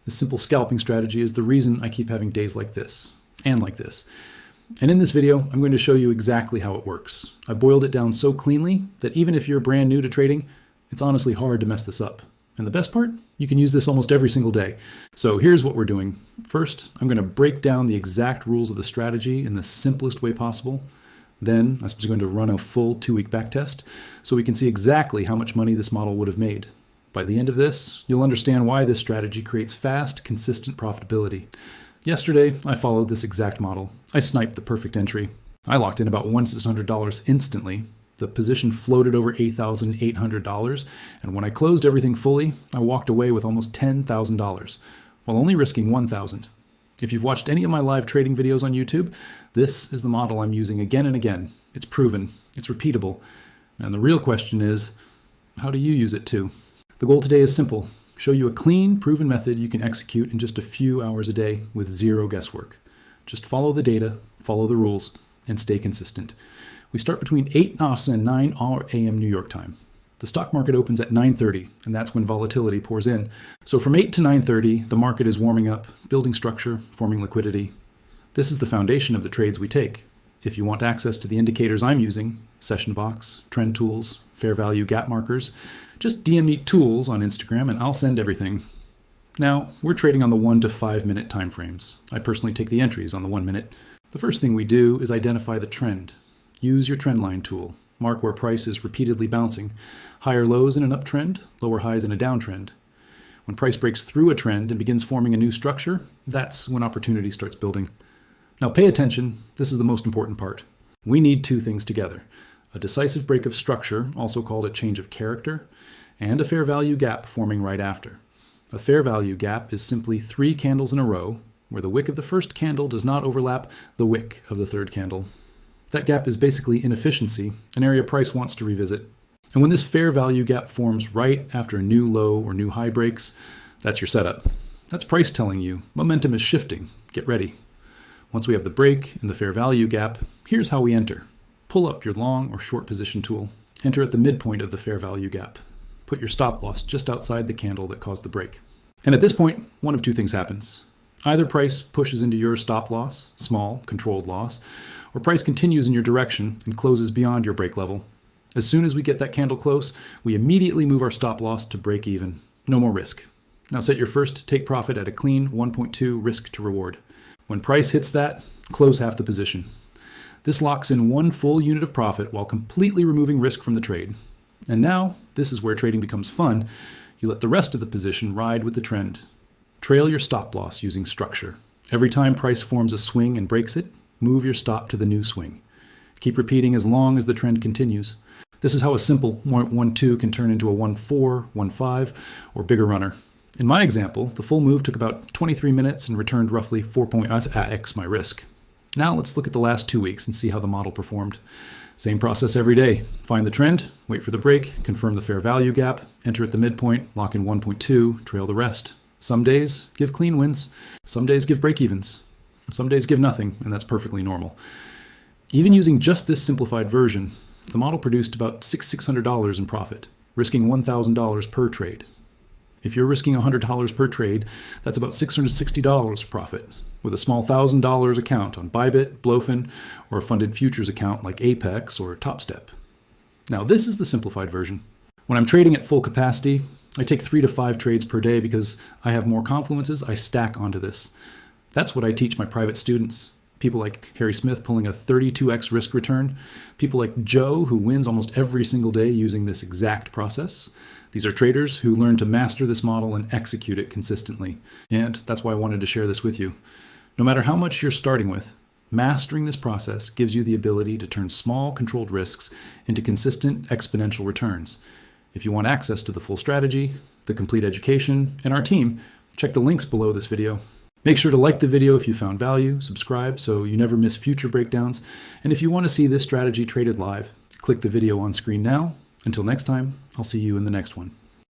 This simple scalping strategy is the reason I keep having days like this, and like this. And in this video, I'm going to show you exactly how it works. I boiled it down so cleanly that even if you're brand new to trading, it's honestly hard to mess this up. And the best part, you can use this almost every single day. So here's what we're doing. First, I'm going to break down the exact rules of the strategy in the simplest way possible. Then I'm going to run a full 2-week backtest so we can see exactly how much money this model would have made. By the end of this, you'll understand why this strategy creates fast, consistent profitability. Yesterday, I followed this exact model. I sniped the perfect entry. I locked in about $1,600 instantly. The position floated over $8,800, and when I closed everything fully, I walked away with almost $10,000, while only risking $1,000. If you've watched any of my live trading videos on YouTube, this is the model I'm using again and again. It's proven, it's repeatable, and the real question is, how do you use it too? The goal today is simple. Show you a clean, proven method you can execute in just a few hours a day with zero guesswork. Just follow the data, follow the rules, and stay consistent. We start between 8 and 9 a.m. New York time. The stock market opens at 9:30, and that's when volatility pours in. So from 8 to 9:30, the market is warming up, building structure, forming liquidity. This is the foundation of the trades we take. If you want access to the indicators I'm using, session box, trend tools, fair value gap markers, just DM me tools on Instagram and I'll send everything. Now, we're trading on the 1 to 5 minute time frames. I personally take the entries on the 1 minute. The first thing we do is identify the trend. Use your trend line tool. Mark where price is repeatedly bouncing. Higher lows in an uptrend, lower highs in a downtrend. When price breaks through a trend and begins forming a new structure, that's when opportunity starts building. Now pay attention, this is the most important part. We need two things together. A decisive break of structure, also called a change of character, and a fair value gap forming right after. A fair value gap is simply 3 candles in a row where the wick of the first candle does not overlap the wick of the third candle. That gap is basically inefficiency, an area price wants to revisit. And when this fair value gap forms right after a new low or new high breaks, that's your setup. That's price telling you momentum is shifting, get ready. Once we have the break and the fair value gap, here's how we enter. Pull up your long or short position tool. Enter at the midpoint of the fair value gap. Put your stop loss just outside the candle that caused the break. And at this point, one of two things happens. Either price pushes into your stop loss, small, controlled loss, or price continues in your direction and closes beyond your break level. As soon as we get that candle close, we immediately move our stop loss to break even. No more risk. Now set your first take profit at a clean 1.2 risk to reward. When price hits that, close half the position. This locks in 1 full unit of profit while completely removing risk from the trade. And now, this is where trading becomes fun. You let the rest of the position ride with the trend. Trail your stop loss using structure. Every time price forms a swing and breaks it, move your stop to the new swing. Keep repeating as long as the trend continues. This is how a simple 1-2 can turn into a 1-4, 1-5, or bigger runner. In my example, the full move took about 23 minutes and returned roughly 4.x my risk. Now let's look at the last 2 weeks and see how the model performed. Same process every day. Find the trend, wait for the break, confirm the fair value gap, enter at the midpoint, lock in 1.2, trail the rest. Some days give clean wins, some days give break evens, some days give nothing, and that's perfectly normal. Even using just this simplified version, the model produced about $600 in profit, risking $1,000 per trade. If you're risking $100 per trade, that's about $660 profit, with a small $1,000 account on Bybit, Blofin, or a funded futures account like Apex or TopStep. Now this is the simplified version. When I'm trading at full capacity, I take 3 to 5 trades per day because I have more confluences I stack onto this. That's what I teach my private students. People like Harry Smith pulling a 32x risk return. People like Joe who wins almost every single day using this exact process. These are traders who learn to master this model and execute it consistently. And that's why I wanted to share this with you. No matter how much you're starting with, mastering this process gives you the ability to turn small controlled risks into consistent exponential returns. If you want access to the full strategy, the complete education, and our team, check the links below this video. Make sure to like the video if you found value, subscribe so you never miss future breakdowns, and if you want to see this strategy traded live, click the video on screen now. Until next time, I'll see you in the next one.